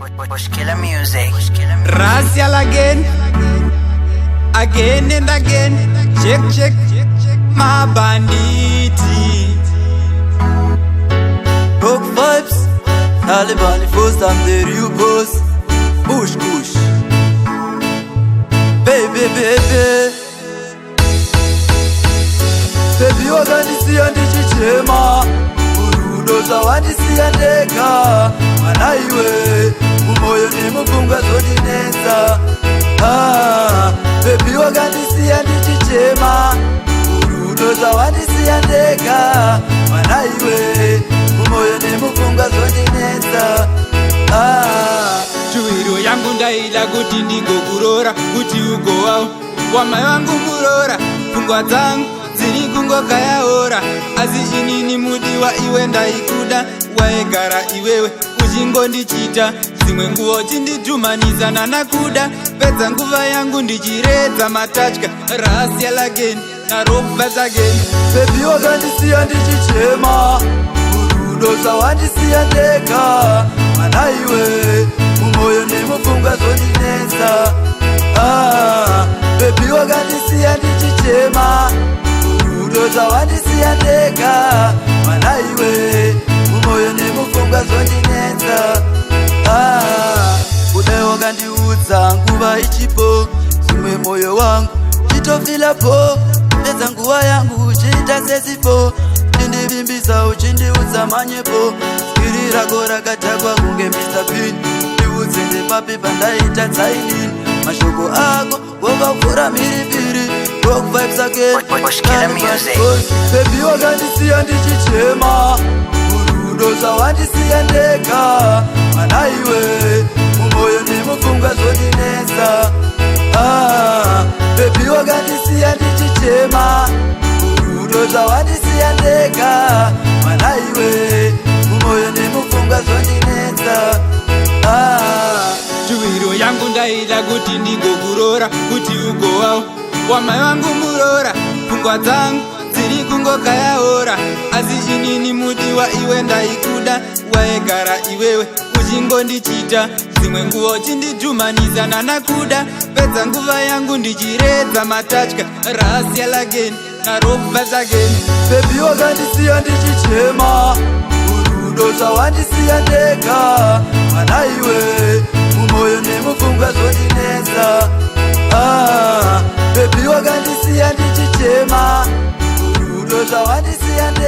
Killer music. Racial again and again. Check my banditi. Hook vibes, Taliban first and the real boss. Bush kush, baby. Baby wakanisiya ndichichema, urudo zawandisiya ndega. Mwana iwe, umoyo nimufunga zodinesa. Baby wakanisiya ndichichema, urudo zawandisiya ndega. Mwana iwe, umoyo nimufunga zodinesa. Chuiro yangu ndaida kuti ndigokurora, kuti ugowawo wamai wangu murora. Pfungwa dzangu dziri kungokayaora, asi inini mudiwa iwe ndaikuda. Waigara iwewe uchingondichita, dzimwe nguva chindidhumanisa nakuda. Pedza nguva yangu ndichiredza matatya. Racial again na robbers again. Baby wakandisiya ndichichema, urudo zawandisiya ndega. Mwana iwe, umoyo nimufunga zodinesa. Baby wakandisiya ndichichema, urudo zawandisiya ndega. Mwana iwe, umoyo nimufunga zodinesa. Ude wakandiudza nguva ichipo, zimwe moyo wangu chitofilapo. Pedza nguva yangu chiita sesipo, chindivimbisa uchindiudza manyepo. Skiri rako rakatakwa kunge Mr. Bean, ndiudze ndepapi pandaita tsaini. Mashoko ako wakavhura mhiripiri. Rock vibes again, Killer music. baby wakandisiya ndichichema, urudo zawandisiya ndega. Mwana iwe, umoyo nimufunga zodinesa. Baby wakandisiya ndichichema, urudo zawandisiya ndega. Mwana iwe, umoyo nimufunga zodinesa. Chuiro yangu ndaida kuti ndigokurora, kuti ugowawo wamai wangu murora. Pfungwa dzangu dziri kungokayaora, asi inini mudiwa iwe ndaikuda. Waigara iwewe uchingondichita, dzimwe nguva chindidhumanisa nakuda. Pedza nguva yangu ndichiredza matatya. Racial again na robbers again. Baby wakandisiya ndichichema, urudo zawandisiya ndega. Mwana iwe, umoyo nimufunga zodinesa. Baby wakandisiya ndichichema, urudo zawandisiya ndega.